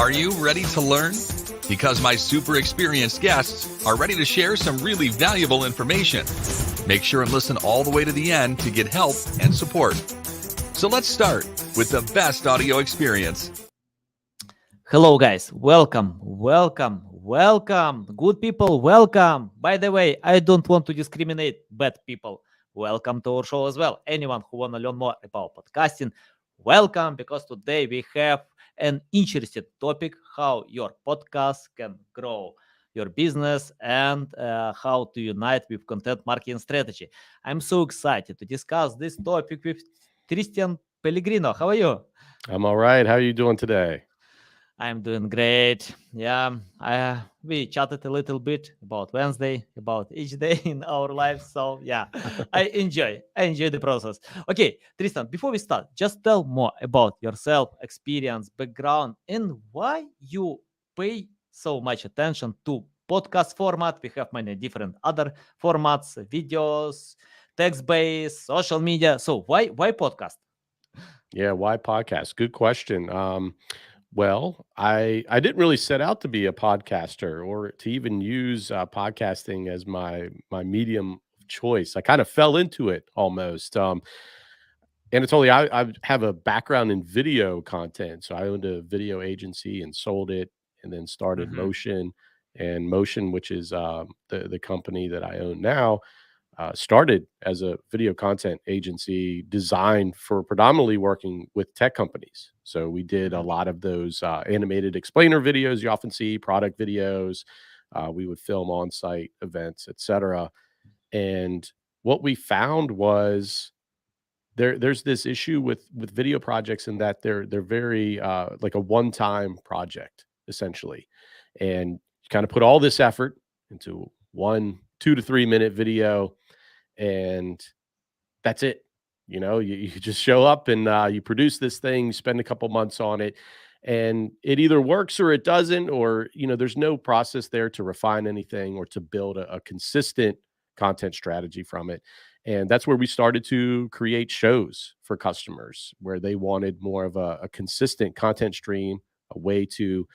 Are you ready to learn? Because my super experienced guests are ready to share some really valuable information. Make sure and listen all the way to the end to get help and support. So let's start with the best audio experience. Hello, guys. Welcome. Good people, welcome. By the way, I don't want to discriminate bad people. Welcome to our show as well. Anyone who want to learn more about podcasting, welcome, because today we have an interesting topic, how your podcast can grow your business and how to unite with content marketing strategy. I'm so excited to discuss this topic with Tristan Pelligrino. How are you? I'm all right. How are you doing today? I'm doing great. Yeah, we chatted a little bit about Wednesday, about each day in our lives. So yeah, I enjoy the process. Okay, Tristan, before we start, just tell more about yourself, experience, background, and why you pay so much attention to podcast format. We have many different other formats, videos, text-based, social media. So why podcast? Yeah, why podcast? Good question. Well, I didn't really set out to be a podcaster or to even use podcasting as my medium of choice. I kind of fell into it almost. And it's only I have a background in video content, so I owned a video agency and sold it, and then started Mhm. Motion, which is the company that I own now. Started as a video content agency designed for predominantly working with tech companies. So we did a Mhm. lot of those animated explainer videos you often see, product videos. We would film on-site events, etc. And what we found was there's this issue with video projects in that they're very like a one-time project essentially, and you kind of put all this effort into one 2 to 3 minute video, and that's it. You just show up and you produce this thing, you spend a couple months on it, and it either works or it doesn't, or there's no process there to refine anything or to build a consistent content strategy from it. And that's where we started to create shows for customers where they wanted more of a consistent content stream, a way to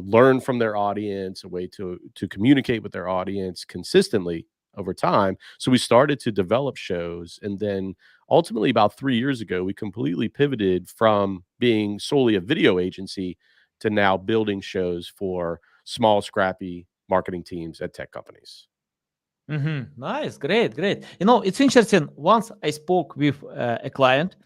learn from their audience, a way to communicate with their audience consistently over time. So we started to develop shows, and then ultimately about 3 years ago, we completely pivoted from being solely a video agency to now building shows for small, scrappy marketing teams at tech companies. Nice, great. It's interesting. Once I spoke with a client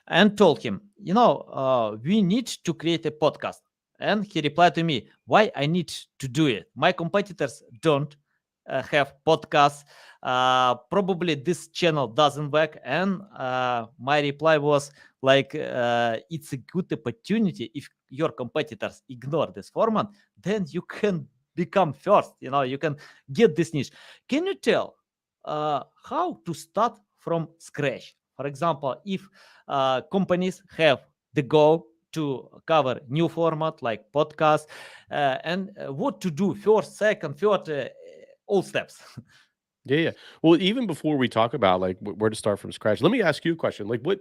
and told him, we need to create a podcast. And he replied to me, why I need to do it? My competitors don't have podcasts. Probably this channel doesn't work. And my reply was like, it's a good opportunity. If your competitors ignore this format, then you can become first. You can get this niche. Can you tell how to start from scratch? For example, if companies have the goal to cover new format like podcast, and what to do first, second, third, all steps. Yeah. Well, even before we talk about like where to start from scratch, let me ask you a question. Like, what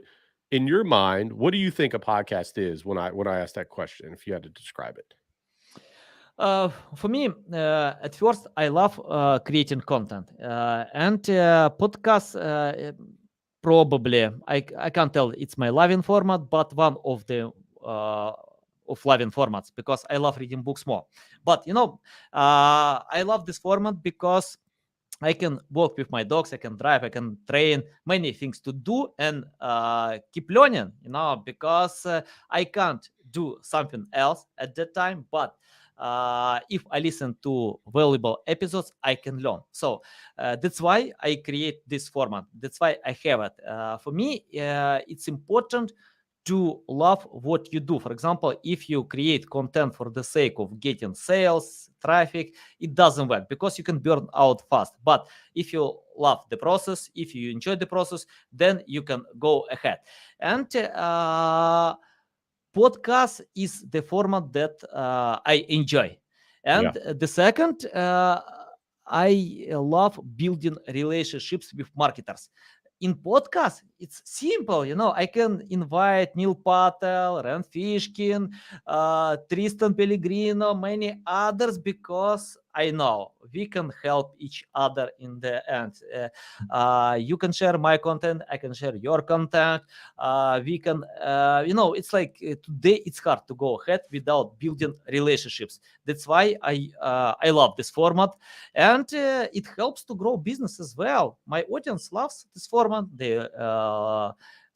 in your mind, what do you think a podcast is when I ask that question? If you had to describe it. For me, at first, I love creating content, and podcasts. Probably, I can't tell it's my loving format, but one of the of loving formats, because I love reading books more. But I love this format because I can walk with my dogs, I can drive, I can train, many things to do, and keep learning, because I can't do something else at that time. But if I listen to valuable episodes, I can learn. So that's why I create this format. That's why I have it. For me, it's important to love what you do. For example, if you create content for the sake of getting sales, traffic, it doesn't work because you can burn out fast. But if you love the process, if you enjoy the process, then you can go ahead. And podcast is the format that I enjoy. Yeah. And the second, I love building relationships with marketers. in podcast, it's simple. I can invite Neil Patel, Ren Fishkin, Tristan Pelligrino, many others, because I know we can help each other in the end. You can share my content, I can share your content. We can, it's like today it's hard to go ahead without building relationships. That's why I love this format, and it helps to grow business as well. My audience loves this format. They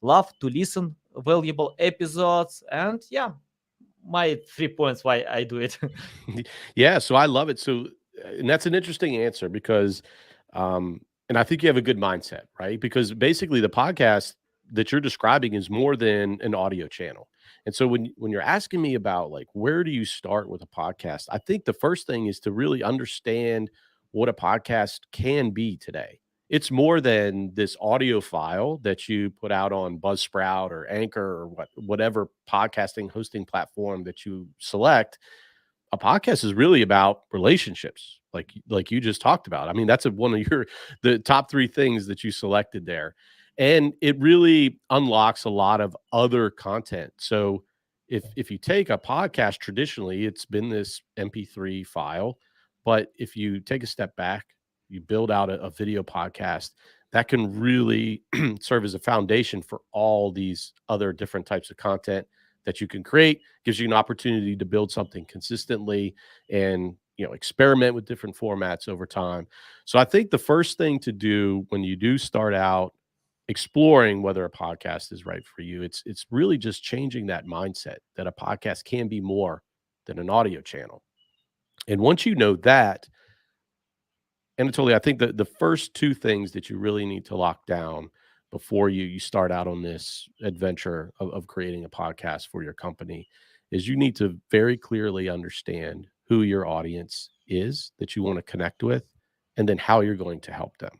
love to listen valuable episodes, and yeah, my 3 points why I do it. Yeah, so I love it. So, and that's an interesting answer because, and I think you have a good mindset, right? Because basically, the podcast that you're describing is more than an audio channel. And so, when you're asking me about like where do you start with a podcast, I think the first thing is to really understand what a podcast can be today. It's more than this audio file that you put out on Buzzsprout or Anchor or whatever podcasting hosting platform that you select. A podcast is really about relationships, like you just talked about. I mean, that's one of the top 3 things that you selected there. And it really unlocks a lot of other content. So if you take a podcast traditionally, it's been this MP3 file, but if you take a step back, you build out a video podcast that can really serve as a foundation for all these other different types of content that you can create. Gives you an opportunity to build something consistently and experiment with different formats over time. So I think the first thing to do when you do start out exploring whether a podcast is right for you, it's really just changing that mindset that a podcast can be more than an audio channel. And once you know that, Anatoly, I think that the first 2 things that you really need to lock down before you start out on this adventure of creating a podcast for your company is you need to very clearly understand who your audience is that you want to connect with, and then how you're going to help them.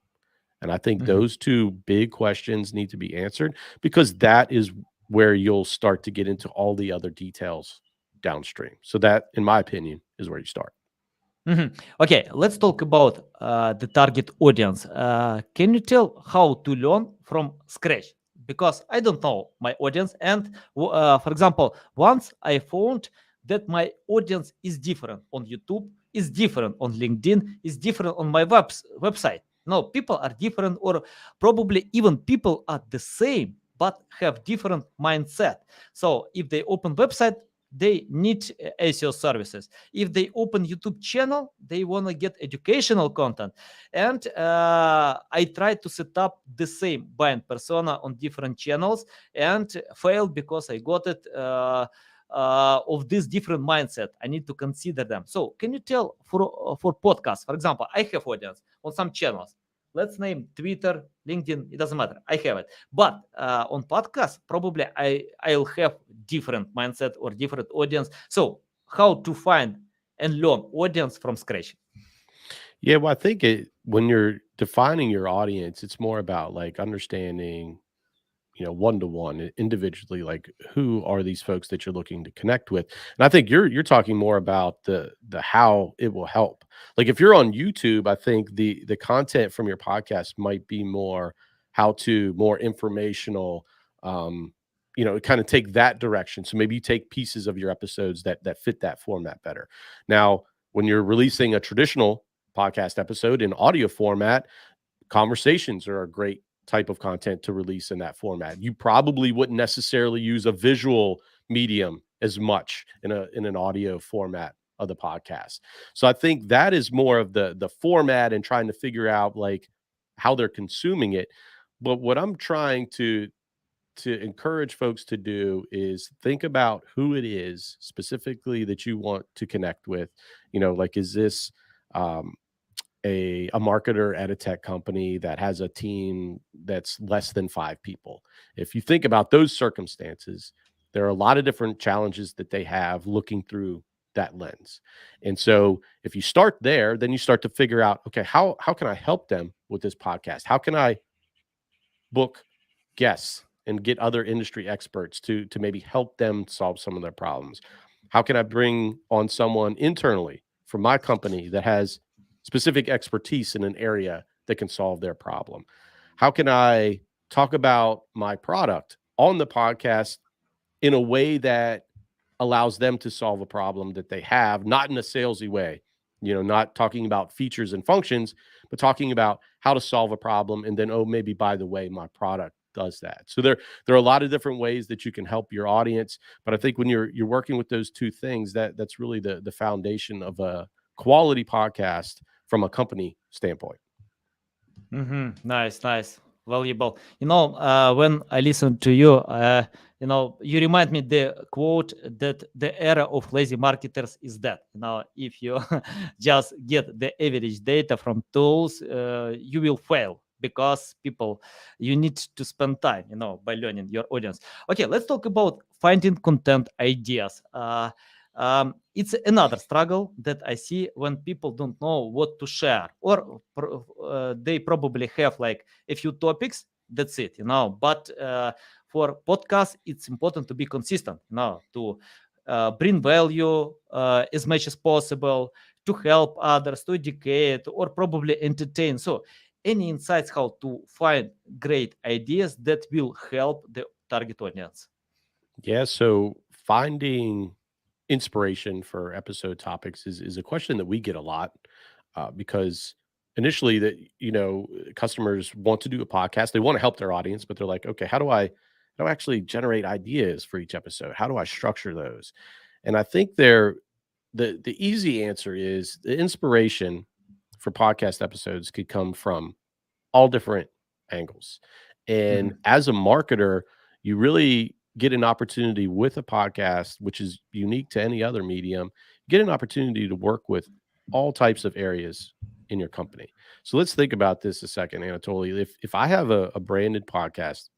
And I think Mhm. those 2 big questions need to be answered, because that is where you'll start to get into all the other details downstream. So that, in my opinion, is where you start. Okay, let's talk about the target audience. Can you tell how to learn from scratch? Because I don't know my audience, and for example, once I found that my audience is different on YouTube, is different on LinkedIn, is different on my website. No, people are different, or probably even people are the same but have different mindset. So if they open website, they need SEO services. If they open YouTube channel, they want to get educational content. And I tried to set up the same buying persona on different channels and failed because I got it of this different mindset. I need to consider them. So can you tell for podcasts, for example, I have audience on some channels. Let's name Twitter, LinkedIn, it doesn't matter. I have it. But on podcast, probably I'll have different mindset or different audience. So how to find and learn audience from scratch? Yeah, well, I think when you're defining your audience, it's more about like understanding, one to one, individually, like who are these folks that you're looking to connect with. And I think you're talking more about the how it will help. Like if you're on YouTube, I think the content from your podcast might be more how to, more informational, kind of take that direction. So maybe you take pieces of your episodes that fit that format better. Now, when you're releasing a traditional podcast episode in audio format, conversations are a great type of content to release in that format. You probably wouldn't necessarily use a visual medium as much in an audio format of the podcast. So I think that is more of the format and trying to figure out like how they're consuming it. But what I'm trying to encourage folks to do is think about who it is specifically that you want to connect with. Like, is this um, a marketer at a tech company that has a team that's less than 5 people? If you think about those circumstances, there are a lot of different challenges that they have looking through that lens. And so if you start there, then you start to figure out, okay, how can I help them with this podcast? How can I book guests and get other industry experts to maybe help them solve some of their problems? How can I bring on someone internally from my company that has specific expertise in an area that can solve their problem? How can I talk about my product on the podcast in a way that allows them to solve a problem that they have, not in a salesy way, not talking about features and functions, but talking about how to solve a problem. And then, oh, maybe by the way, my product does that. So there are a lot of different ways that you can help your audience. But I think when you're working with those two things, that's really the foundation of a quality podcast from a company standpoint. Nice, valuable. When I listen to you, you remind me the quote that the era of lazy marketers is dead. If you just get the average data from tools, you will fail because you need to spend time, by learning your audience. Okay, let's talk about finding content ideas. It's another struggle that I see when people don't know what to share, or they probably have like a few topics. That's it, But for podcasts, it's important to be consistent, to bring value as much as possible, to help others, to educate, or probably entertain. So, any insights how to find great ideas that will help the target audience? Yeah. So finding inspiration for episode topics is a question that we get a lot, because initially that customers want to do a podcast, they want to help their audience, but they're like, okay, how do I actually generate ideas for each episode? How do I structure those? And I think the easy answer is the inspiration for podcast episodes could come from all different angles. And as a marketer, you really get an opportunity with a podcast, which is unique to any other medium, get an opportunity to work with all types of areas in your company. So let's think about this a second, Anatoly. If I have a branded podcast,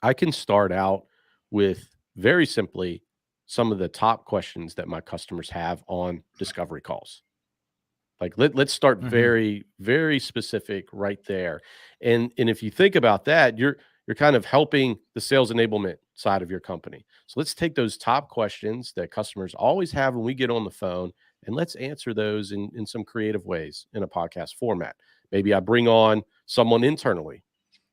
I can start out with very simply some of the top questions that my customers have on discovery calls. Like let's start very, very specific right there. And if you think about that, you're kind of helping the sales enablement side of your company. So let's take those top questions that customers always have when we get on the phone, and let's answer those in some creative ways in a podcast format. Maybe I bring on someone internally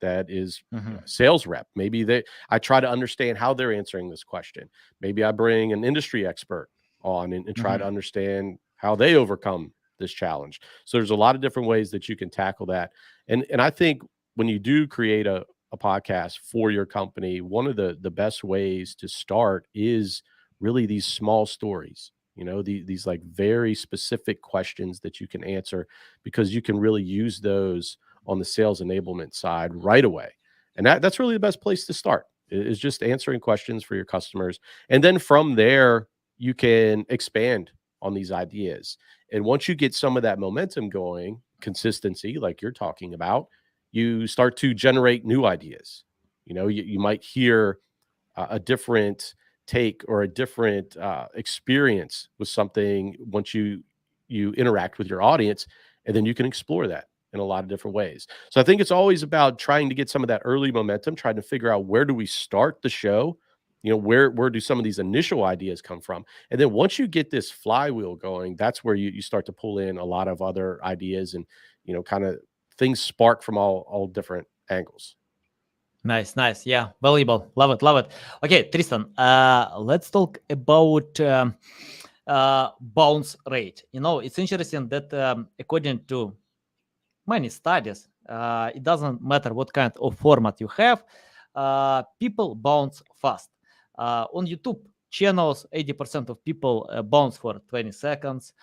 that is a sales rep. Maybe I try to understand how they're answering this question. Maybe I bring an industry expert on and try to understand how they overcome this challenge. So there's a lot of different ways that you can tackle that. And I think when you do create a podcast for your company, one of the best ways to start is really these small stories, these like very specific questions that you can answer, because you can really use those on the sales enablement side right away. And that's really the best place to start, is just answering questions for your customers. And then from there, you can expand on these ideas. And once you get some of that momentum going, consistency, like you're talking about, you start to generate new ideas. You might hear a different take or a different experience with something once you interact with your audience, and then you can explore that in a lot of different ways. So I think it's always about trying to get some of that early momentum, trying to figure out where do we start the show, where do some of these initial ideas come from? And then once you get this flywheel going, that's where you start to pull in a lot of other ideas, and kind of things spark from all different angles. Nice. Yeah, valuable. Love it. Okay, Tristan, let's talk about bounce rate. It's interesting that according to many studies, it doesn't matter what kind of format you have, people bounce fast. On YouTube channels, 80% of people bounce for 20 seconds.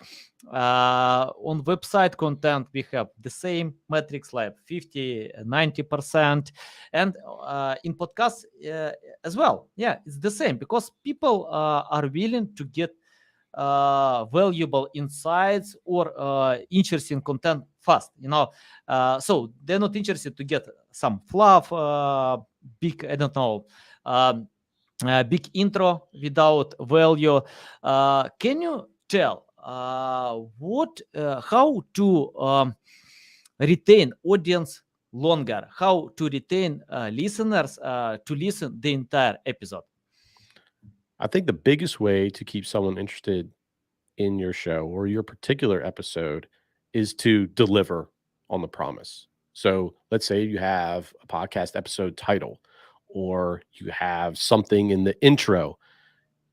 On website content, we have the same metrics like 50, 90%. And in podcasts as well, yeah, it's the same, because people are willing to get valuable insights or interesting content fast, so they're not interested to get some fluff, big, I don't know, big intro without value. Can you tell how to retain audience longer, how to retain listeners to listen the entire episode? I think the biggest way to keep someone interested in your show or your particular episode is to deliver on the promise. So let's say you have a podcast episode title, or you have something in the intro.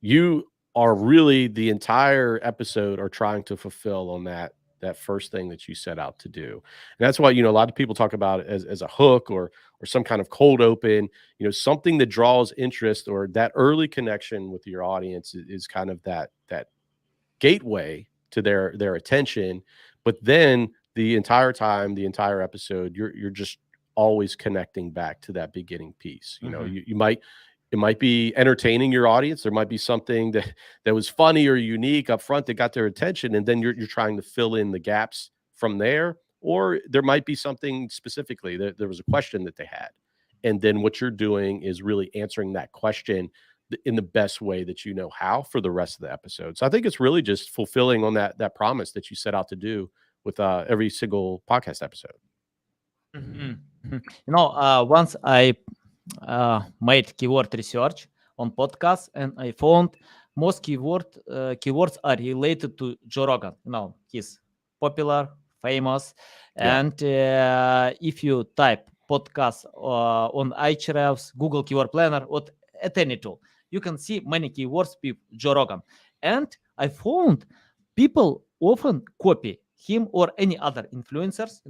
You are really the entire episode are trying to fulfill on that first thing that you set out to do. And that's why, a lot of people talk about it as a hook or some kind of cold open, something that draws interest, or that early connection with your audience is kind of that gateway to their attention. But then the entire time, the entire episode, you're just always connecting back to that beginning piece. You might, it might be entertaining your audience. There might be something that was funny or unique up front that got their attention, and then you're trying to fill in the gaps from there. Or there might be something specifically that there was a question that they had, and then what you're doing is really answering that question in the best way that you know how for the rest of the episode. So I think it's really just fulfilling on that promise that you set out to do with every single podcast episode. Once I made keyword research on podcasts, and I found most keywords are related to Joe Rogan. He's popular, famous, and if you type podcast on Ahrefs, Google Keyword Planner, or at any tool, you can see many keywords with Joe Rogan. And I found people often copy him or any other influencers,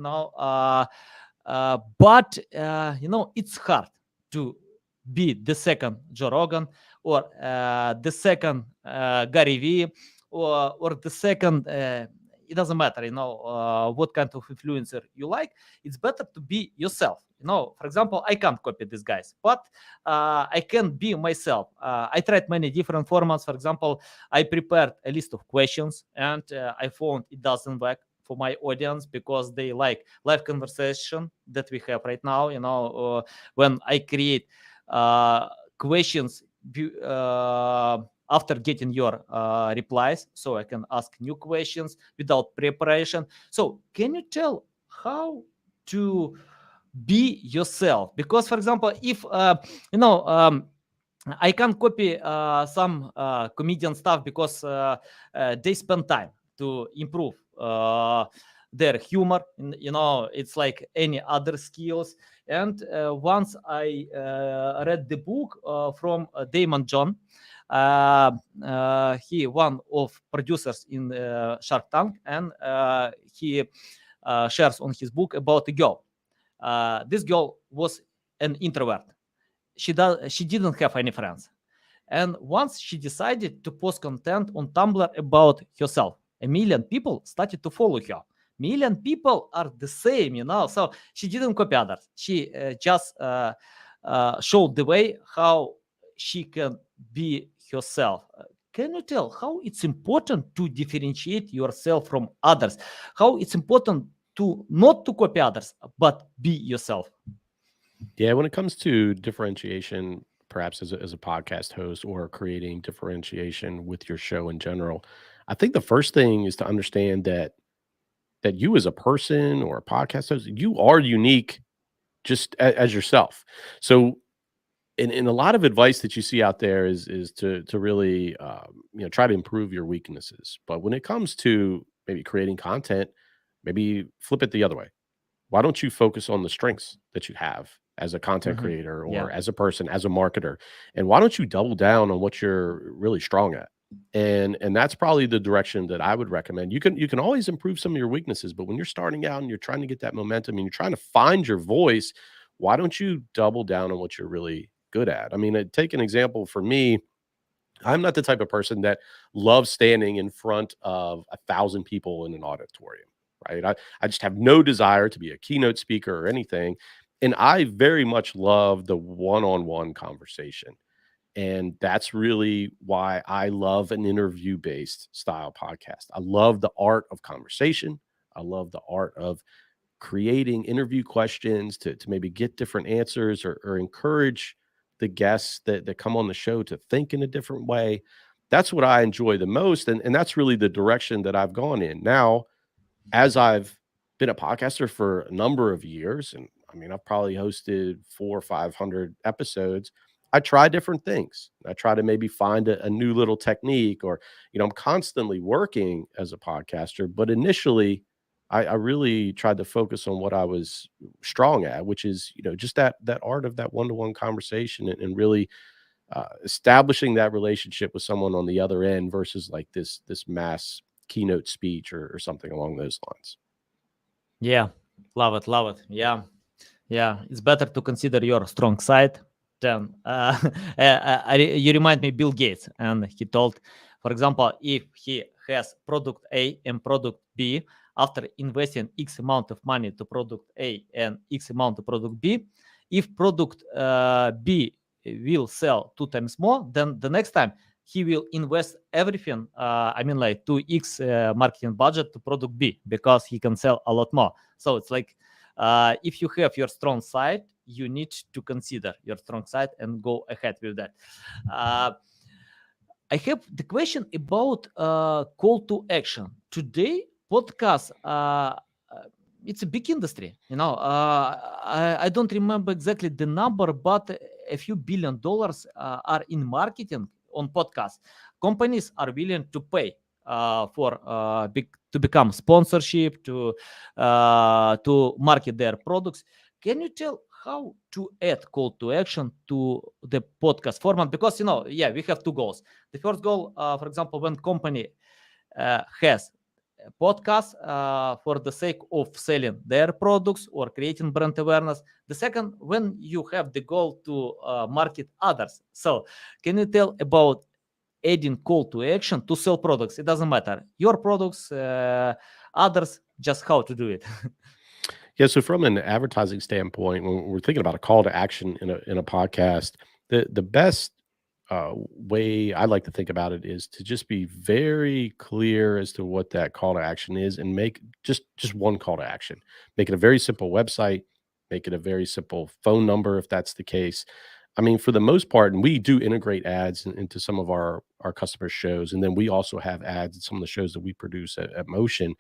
but it's hard to be the second Joe Rogan, or the second Gary Vee, or the second. It doesn't matter, what kind of influencer you like. It's better to be yourself. For example, I can't copy these guys, but I can be myself. I tried many different formats. For example, I prepared a list of questions, and I found it doesn't work for my audience, because they like live conversation that we have right now. When I create questions after getting your replies, so I can ask new questions without preparation. So can you tell how to be yourself? Because, for example, if I can copy some comedian stuff, because they spend time to improve their humor. It's like any other skills. And once I read the book from Damon John. He one of producers in Shark Tank, and he shares on his book about a girl. This girl was an introvert. She didn't have any friends. And once she decided to post content on Tumblr about herself, 1 million people started to follow her. 1 million people are the same, So she didn't copy others. She just showed the way how she can be herself. Can you tell how it's important to differentiate yourself from others? How it's important to not to copy others, but be yourself? Yeah, when it comes to differentiation, perhaps as a podcast host, or creating differentiation with your show in general, I think the first thing is to understand that you as a person or a podcast host, you are unique just as yourself. So in a lot of advice that you see out there is to really try to improve your weaknesses. But when it comes to maybe creating content, maybe flip it the other way. Why don't you focus on the strengths that you have as a content creator, or as a person, as a marketer? And why don't you double down on what you're really strong at? And that's probably the direction that I would recommend. You can always improve some of your weaknesses, but when you're starting out and you're trying to get that momentum and you're trying to find your voice, why don't you double down on what you're really good at? I mean, take an example for me. I'm not the type of person that loves standing in front of 1,000 people in an auditorium, right? I just have no desire to be a keynote speaker or anything. And I very much love the one-on-one conversation. And that's really why I love an interview-based style podcast. I love the art of conversation. I love the art of creating interview questions to maybe get different answers, or encourage the guests that come on the show to think in a different way. That's what I enjoy the most. And that's really the direction that I've gone in. Now, as I've been a podcaster for a number of years, and I mean, I've probably hosted 400 or 500 episodes, I try different things. I try to maybe find a new little technique, or, I'm constantly working as a podcaster, but initially I really tried to focus on what I was strong at, which is, just that art of that one-to-one conversation, and really establishing that relationship with someone on the other end versus like this mass keynote speech or something along those lines. Yeah, love it, love it. Yeah, yeah. It's better to consider your strong side than you remind me Bill Gates, and he told, for example, if he has product A and product B, after investing X amount of money to product A and X amount to product B, if product B will sell 2 times more, then the next time he will invest everything, I mean like 2x marketing budget to product B, because he can sell a lot more. So it's like, if you have your strong side, you need to consider your strong side and go ahead with that. I have the question about call to action. Today, podcast, it's a big industry. I don't remember exactly the number, but a few $billion are in marketing on podcasts. Companies are willing to pay for to become sponsorship, to market their products. Can you tell how to add call to action to the podcast format? Because we have two goals. The first goal, for example, when company has a podcast for the sake of selling their products or creating brand awareness. The second, when you have the goal to market others. So can you tell about adding call to action to sell products? It doesn't matter. Your products, others, just how to do it. Yeah, so from an advertising standpoint, when we're thinking about a call to action in a podcast, the best way I like to think about it is to just be very clear as to what that call to action is, and make just one call to action. Make it a very simple website, make it a very simple phone number if that's the case. I mean, for the most part, and we do integrate ads into some of our customer shows, and then we also have ads in some of the shows that we produce at Motion.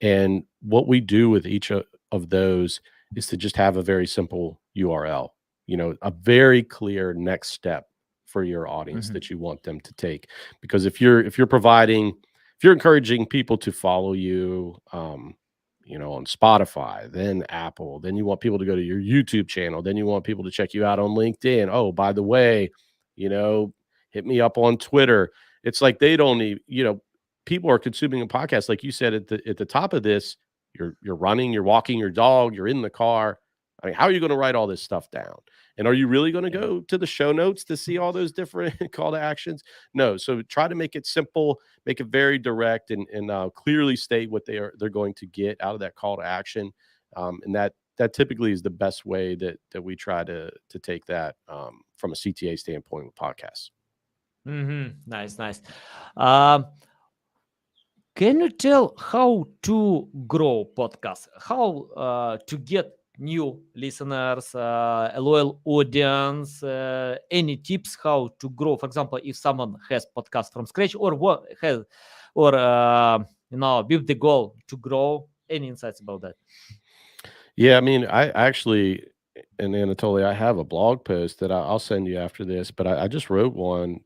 And what we do with each of those is to just have a very simple URL, a very clear next step for your audience that you want them to take. Because if you're encouraging people to follow you, on Spotify, then Apple, then you want people to go to your YouTube channel, then you want people to check you out on LinkedIn. Oh, by the way, hit me up on Twitter. It's like they don't need, people are consuming a podcast, like you said at the top of this. You're running, you're walking your dog, you're in the car. I mean, how are you going to write all this stuff down? And are you really going to go to the show notes to see all those different call to actions? No. So try to make it simple, make it very direct, and clearly state what they're going to get out of that call to action. And that typically is the best way that we try to take that from a CTA standpoint with podcasts. Nice, nice. Can you tell how to grow podcasts? How to get new listeners, a loyal audience? Any tips how to grow? For example, if someone has podcast from scratch, or with the goal to grow, any insights about that? Yeah, I mean, I actually, and Anatoly, I have a blog post that I'll send you after this, but I just wrote one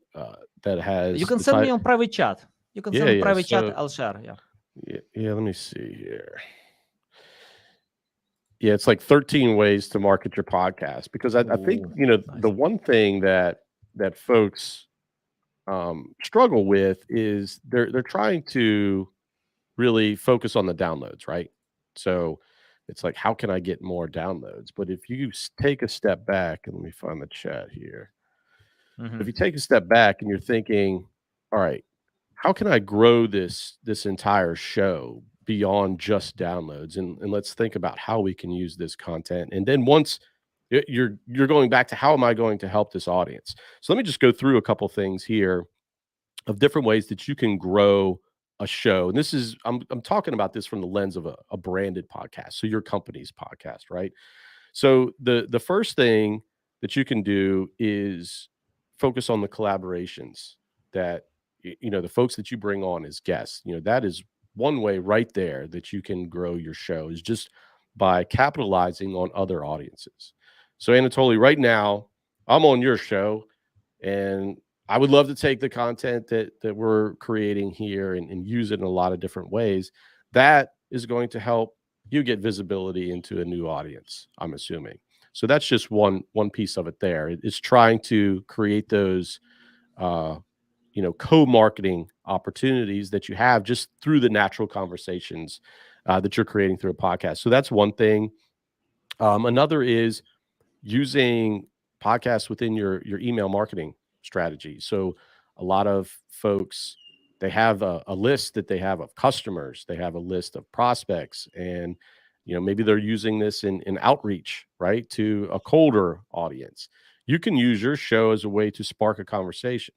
that has. You can send me on private chat. You can send private chat. I'll share. Yeah. Let me see here. Yeah, it's like 13 ways to market your podcast, because I think nice. The one thing that folks struggle with is they're trying to really focus on the downloads, right? So it's like, how can I get more downloads? But if you take a step back, and let me find the chat here. If you take a step back and you're thinking, all right, how can I grow this entire show beyond just downloads? And let's think about how we can use this content. And then once you're going back to, how am I going to help this audience? So let me just go through a couple things here of different ways that you can grow a show. And this is, I'm talking about this from the lens of a branded podcast. So your company's podcast, right? So the first thing that you can do is focus on the collaborations that, the folks that you bring on as guests. That is one way right there that you can grow your show, is just by capitalizing on other audiences. So Anatoly, right now I'm on your show, and I would love to take the content that we're creating here and use it in a lot of different ways. That is going to help you get visibility into a new audience, I'm assuming. So that's just one piece of it there. It's trying to create those co-marketing opportunities that you have just through the natural conversations that you're creating through a podcast. So that's one thing. Another is using podcasts within your email marketing strategy. So a lot of folks, they have a list that they have of customers, they have a list of prospects, and maybe they're using this in outreach, right, to a colder audience. You can use your show as a way to spark a conversation.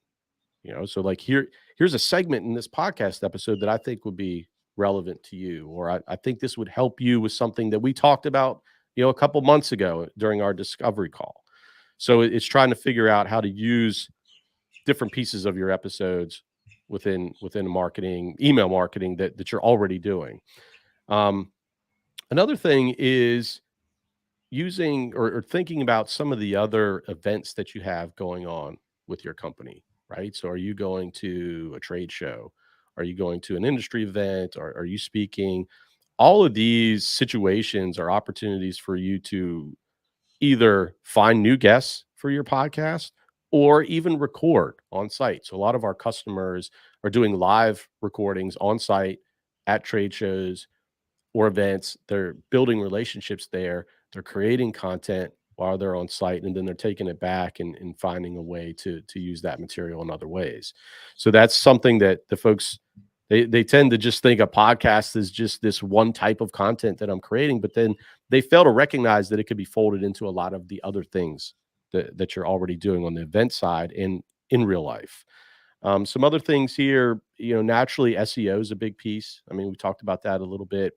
So like here's a segment in this podcast episode that I think would be relevant to you, or I think this would help you with something that we talked about a couple months ago during our discovery call. So it's trying to figure out how to use different pieces of your episodes within marketing, email marketing that you're already doing. Another thing is using or thinking about some of the other events that you have going on with your company, right? So are you going to a trade show? Are you going to an industry event? Or are you speaking? All of these situations are opportunities for you to either find new guests for your podcast or even record on site. So a lot of our customers are doing live recordings on site at trade shows or events. They're building relationships there. They're creating content while they're on site, and then they're taking it back and finding a way to use that material in other ways. So that's something that the folks, they tend to just think a podcast is just this one type of content that I'm creating, but then they fail to recognize that it could be folded into a lot of the other things that you're already doing on the event side and in real life. Some other things here, naturally SEO is a big piece. I mean, we talked about that a little bit.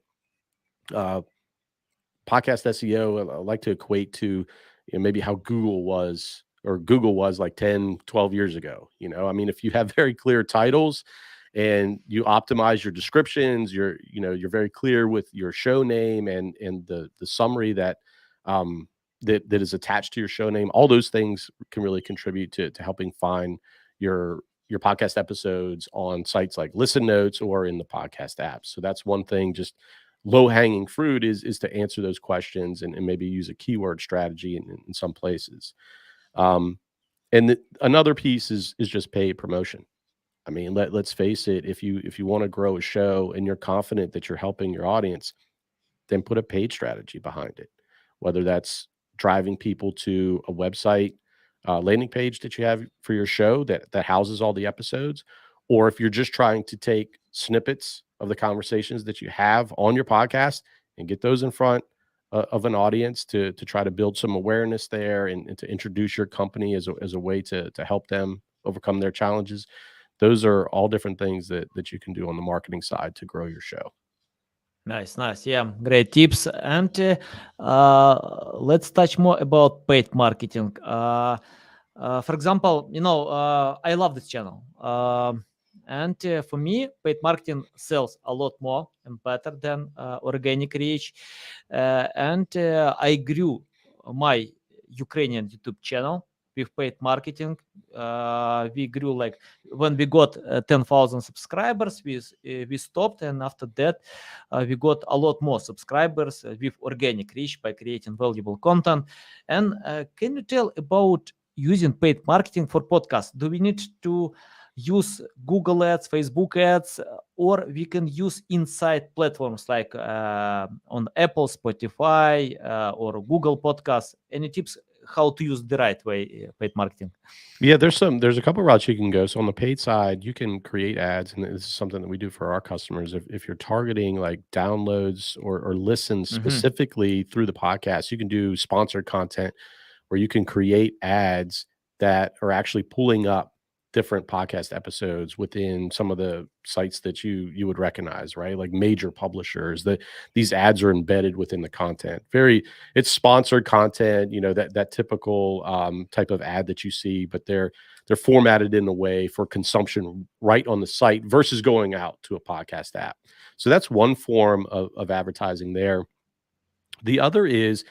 Podcast SEO, I like to equate to maybe how Google was like 10, 12 years ago. I mean, if you have very clear titles and you optimize your descriptions, you're very clear with your show name and the summary that is attached to your show name, all those things can really contribute to helping find your podcast episodes on sites like Listen Notes or in the podcast apps. So that's one thing, just low hanging fruit is to answer those questions and maybe use a keyword strategy in some places. Another piece is just paid promotion. I mean, let's face it, if you want to grow a show and you're confident that you're helping your audience, then put a paid strategy behind it, whether that's driving people to a website landing page that you have for your show that houses all the episodes, or if you're just trying to take snippets of the conversations that you have on your podcast and get those in front of an audience to try to build some awareness there and to introduce your company as a way to help them overcome their challenges. Those are all different things that you can do on the marketing side to grow your show. Nice. Yeah, great tips. And let's touch more about paid marketing. For example, I love this channel. And for me, paid marketing sells a lot more and better than organic reach. And I grew my Ukrainian YouTube channel with paid marketing. We grew, like, when we got 10,000 subscribers, we stopped, and after that we got a lot more subscribers with organic reach by creating valuable content. And can you tell about using paid marketing for podcasts? Do we need to use Google ads, Facebook ads, or we can use inside platforms like on Apple, Spotify, or Google Podcasts? Any tips how to use the right way paid marketing? Yeah, there's a couple routes you can go. So on the paid side, you can create ads, and this is something that we do for our customers. If you're targeting like downloads or listens specifically through the podcast, you can do sponsored content where you can create ads that are actually pulling up different podcast episodes within some of the sites that you would recognize, right? Like major publishers, that these ads are embedded within the content. It's sponsored content, that typical type of ad that you see, but they're formatted in a way for consumption right on the site versus going out to a podcast app. So that's one form of advertising there. The other is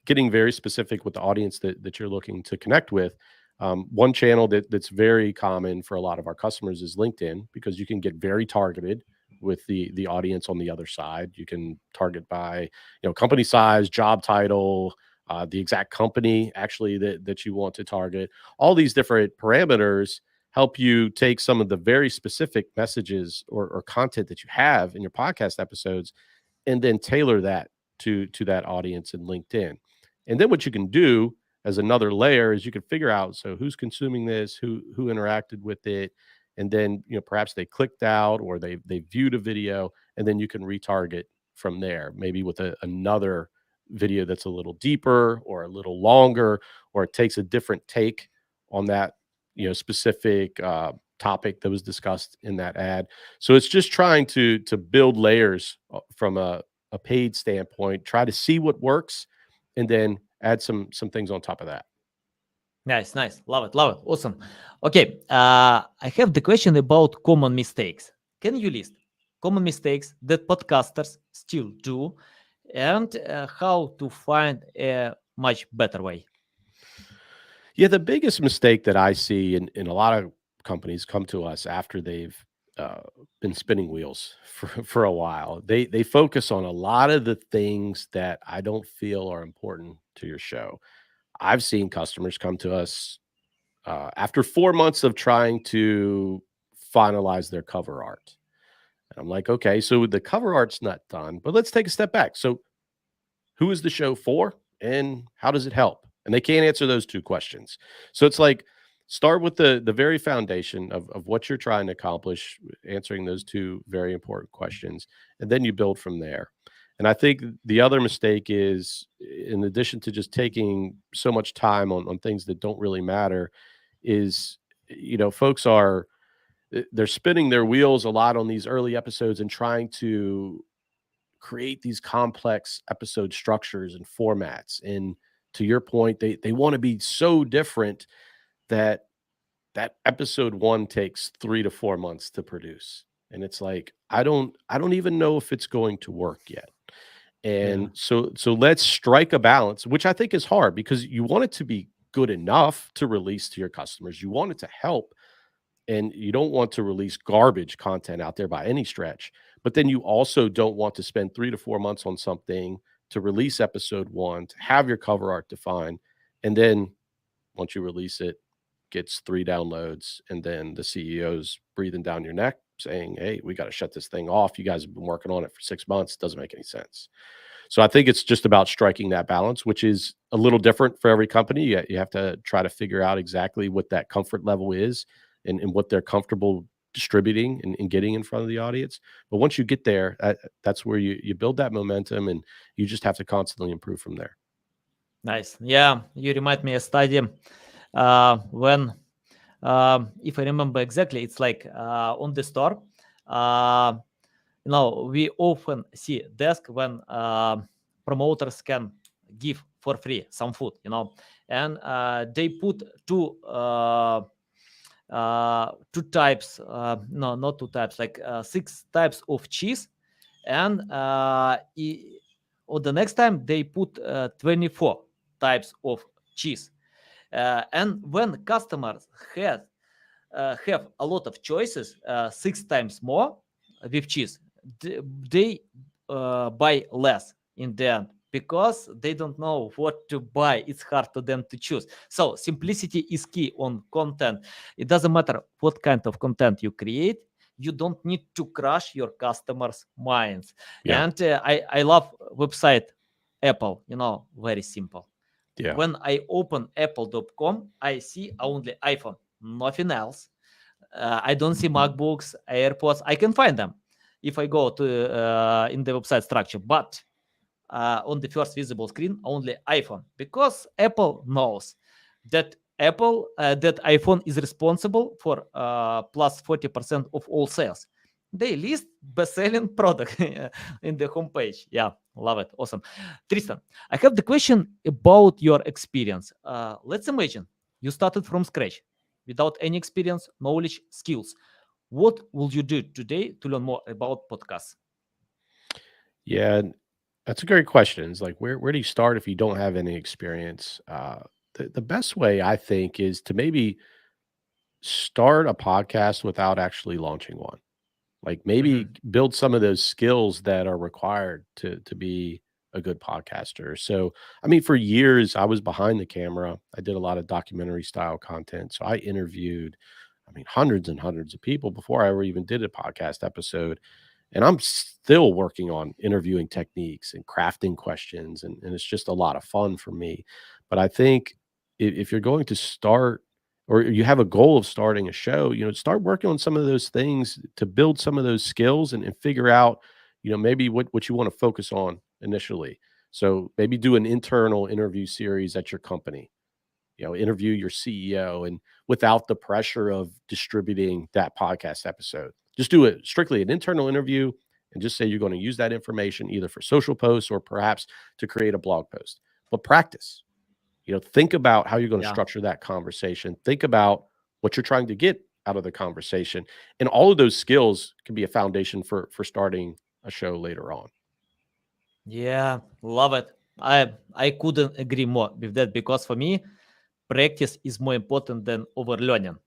getting very specific with the audience that you're looking to connect with. One channel that's very common for a lot of our customers is LinkedIn, because you can get very targeted with the audience on the other side. You can target by, company size, job title, the exact company actually that you want to target. All these different parameters help you take some of the very specific messages or content that you have in your podcast episodes and then tailor that to that audience in LinkedIn. And then what you can do as another layer is you can figure out, so who's consuming this, who interacted with it, and then perhaps they clicked out or they viewed a video, and then you can retarget from there, maybe with another video that's a little deeper or a little longer, or it takes a different take on that specific topic that was discussed in that ad. So it's just trying to build layers from a paid standpoint, try to see what works, and then add some things on top of that. Nice, nice. Love it, love it. Awesome. Okay, I have the question about common mistakes. Can you list common mistakes that podcasters still do, and how to find a much better way? Yeah, the biggest mistake that I see in a lot of companies come to us after they've been spinning wheels for a while. They focus on a lot of the things that I don't feel are important to your show. I've seen customers come to us after 4 months of trying to finalize their cover art. And I'm like, okay, so the cover art's not done, but let's take a step back. So who is the show for and how does it help? And they can't answer those two questions. So it's like, start with the very foundation of what you're trying to accomplish, answering those two very important questions, and then you build from there. And I think the other mistake is, in addition to just taking so much time on things that don't really matter, is folks are they're spinning their wheels a lot on these early episodes and trying to create these complex episode structures and formats. And to your point, they want to be so different that episode 1 takes 3 to 4 months to produce. And it's like, I don't even know if it's going to work yet. And so let's strike a balance, which I think is hard because you want it to be good enough to release to your customers. You want it to help, and you don't want to release garbage content out there by any stretch. But then you also don't want to spend 3 to 4 months on something to release episode 1, to have your cover art defined, and then once you release it, gets 3 downloads, and then the CEO's breathing down your neck saying, hey, we got to shut this thing off. You guys have been working on it for 6 months. It doesn't make any sense. So I think it's just about striking that balance, which is a little different for every company. You have to try to figure out exactly what that comfort level is and what they're comfortable distributing and getting in front of the audience. But once you get there, that's where you build that momentum, and you just have to constantly improve from there. Nice. Yeah, you remind me a study when, if I remember exactly, it's like on the store. We often see desk when promoters can give for free some food, and they put two types, no, not two types, like 6 types of cheese, and or the next time they put 24 types of cheese. And when customers have a lot of choices, 6 times more with cheese, they buy less in the end because they don't know what to buy. It's hard for them to choose. So simplicity is key on content. It doesn't matter what kind of content you create. You don't need to crush your customers' minds. Yeah. And I love website Apple, very simple. Yeah. When I open apple.com, I see only iPhone, nothing else. I don't see MacBooks, AirPods. I can find them if I go to in the website structure, but on the first visible screen, only iPhone, because Apple knows that that iPhone is responsible for plus 40% of all sales. They list best-selling product in the homepage. Yeah, love it. Awesome. Tristan, I have the question about your experience. Let's imagine you started from scratch without any experience, knowledge, skills. What will you do today to learn more about podcasts? Yeah, that's a great question. It's like, where do you start if you don't have any experience? The best way, I think, is to maybe start a podcast without actually launching one. Like maybe Mhm. build some of those skills that are required to be a good podcaster. So, I mean, for years I was behind the camera. I did a lot of documentary style content. So I interviewed, I mean, hundreds and hundreds of people before I ever even did a podcast episode. And I'm still working on interviewing techniques and crafting questions, and it's just a lot of fun for me. But I think if you're going to start or you have a goal of starting a show, start working on some of those things to build some of those skills and figure out, maybe what you want to focus on initially. So maybe do an internal interview series at your company, interview your CEO and without the pressure of distributing that podcast episode. Just do it strictly an internal interview and just say you're going to use that information either for social posts or perhaps to create a blog post. But practice. Think about how you're going to Yeah. structure that conversation. Think about what you're trying to get out of the conversation. And all of those skills can be a foundation for starting a show later on. Yeah, love it. I couldn't agree more with that, because for me, practice is more important than overlearning.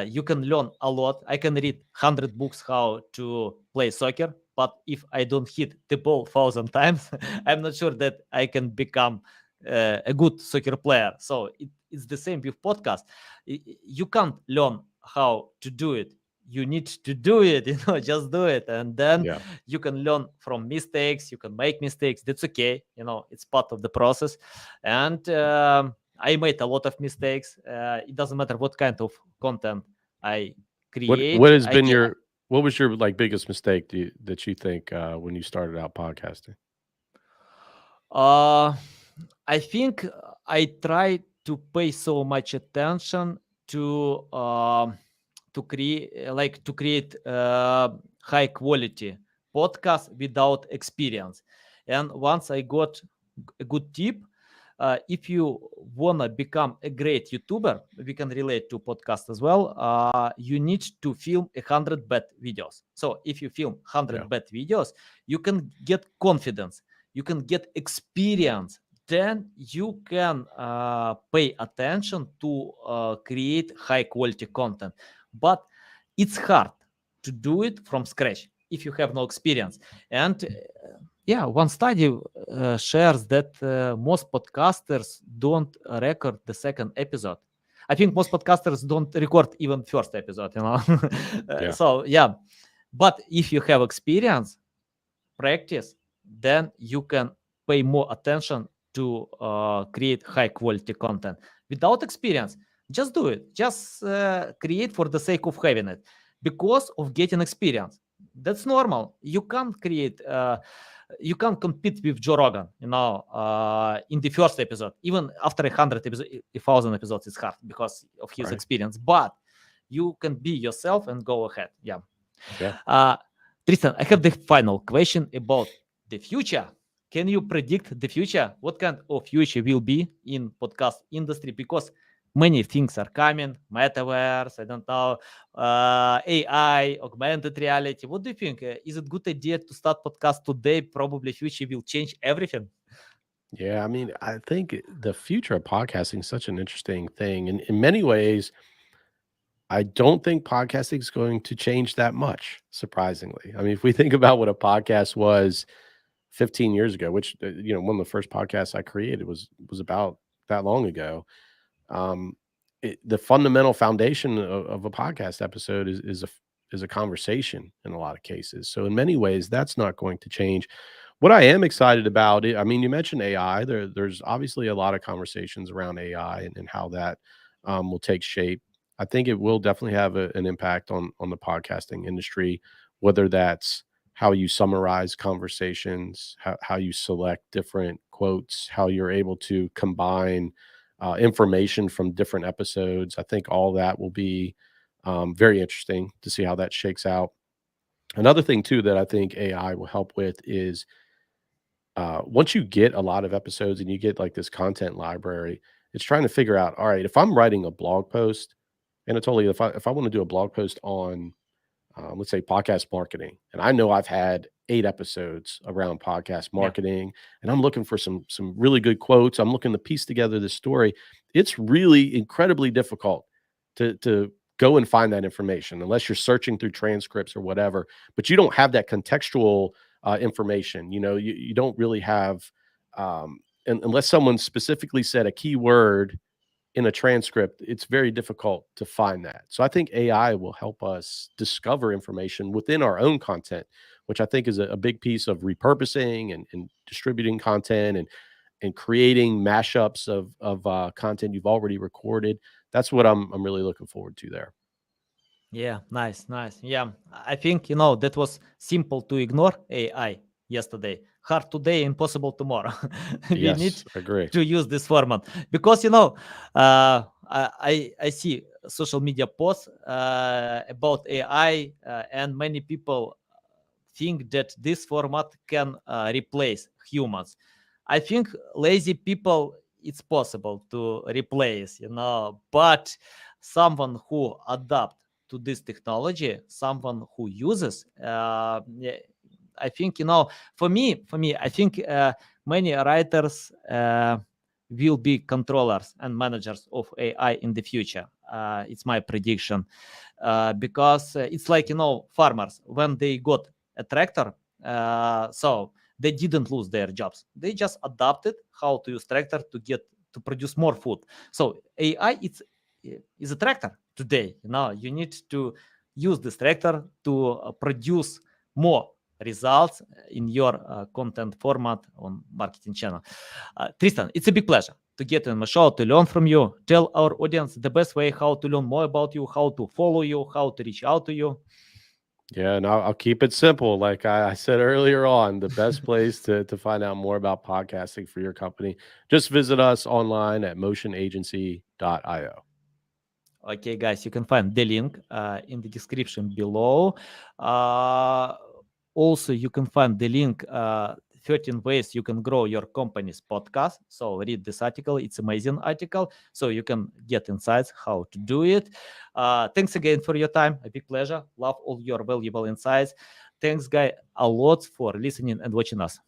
You can learn a lot. I can read 100 books how to play soccer, but if I don't hit the ball 1,000 times, I'm not sure that I can become a good soccer player. So it's the same with podcast. You can't learn how to do it. You need to do it, just do it. And then Yeah. you can learn from mistakes. You can make mistakes. That's okay. It's part of the process. And I made a lot of mistakes. It doesn't matter what kind of content I What create. has been what was your like biggest mistake that you think when you started out podcasting? Uh, I think I try to pay so much attention to create high quality podcast without experience. And once I got a good tip, if you wanna become a great YouTuber, we can relate to podcast as well. You need to film 100 bad videos. So if you film 100 Yeah. bad videos, you can get confidence, you can get experience. Then you can pay attention to create high quality content. But it's hard to do it from scratch if you have no experience. And yeah, one study shares that most podcasters don't record the second episode. I think most podcasters don't record even first episode. Yeah. So yeah, but if you have experience, practice, then you can pay more attention to create high quality content. Without experience, just do it. Just create for the sake of having it, because of getting experience. That's normal. You can't compete with Joe Rogan, in the first episode. Even after 100 episodes, 1,000 episodes, it's hard because of his Right. experience. But you can be yourself and go ahead. Yeah. Yeah. Tristan, I have the final question about the future. Can you predict the future? What kind of future will be in podcast industry? Because many things are coming, metaverse, I don't know, AI, augmented reality. What do you think? Is it a good idea to start podcast today? Probably future will change everything. Yeah. I mean, I think the future of podcasting is such an interesting thing. And in many ways, I don't think podcasting is going to change that much, surprisingly. I mean, if we think about what a podcast was 15 years ago, which one of the first podcasts I created was about that long ago. Um, the fundamental foundation of a podcast episode is a conversation in a lot of cases. So in many ways, that's not going to change. What I am excited about, I mean, you mentioned AI. There's obviously a lot of conversations around AI and how that will take shape. I think it will definitely have an impact on the podcasting industry, whether that's how you summarize conversations, how you select different quotes, how you're able to combine information from different episodes. I think all that will be very interesting to see how that shakes out. Another thing too that I think AI will help with is once you get a lot of episodes and you get like this content library, it's trying to figure out, all right, if I'm writing a blog post, Anatoly, if I want to do a blog post on let's say podcast marketing, and I know I've had 8 episodes around podcast Yeah. marketing, and I'm looking for some really good quotes. I'm looking to piece together this story. It's really incredibly difficult to go and find that information unless you're searching through transcripts or whatever. But you don't have that contextual information. You don't really have, unless someone specifically said a keyword in a transcript, it's very difficult to find that. So I think AI will help us discover information within our own content, which I think is a big piece of repurposing and distributing content and creating mashups of content you've already recorded. That's what I'm really looking forward to there. Yeah, nice. Yeah, I think that was simple to ignore AI yesterday, hard today, impossible tomorrow. We need Yes, I agree. to use this format because I see social media posts about AI, and many people think that this format can replace humans. I think lazy people, it's possible to replace, but someone who adapt to this technology, someone who uses, yeah, I think for me, I think many writers will be controllers and managers of AI in the future. It's my prediction, because it's like farmers when they got a tractor, so they didn't lose their jobs. They just adapted how to use tractor to produce more food. So AI is a tractor today. You need to use this tractor to produce more results in your content format on marketing channel. Tristan, it's a big pleasure to get in my show, to learn from you. Tell our audience the best way how to learn more about you, how to follow you, how to reach out to you. Yeah, and I'll keep it simple. Like I said earlier on, the best place to find out more about podcasting for your company, just visit us online at motionagency.io. Okay, guys, you can find the link in the description below. Also, you can find the link 13 ways you can grow your company's podcast. So read this article. It's amazing article. So you can get insights how to do it. Thanks again for your time. A big pleasure. Love all your valuable insights. Thanks, guys, a lot for listening and watching us.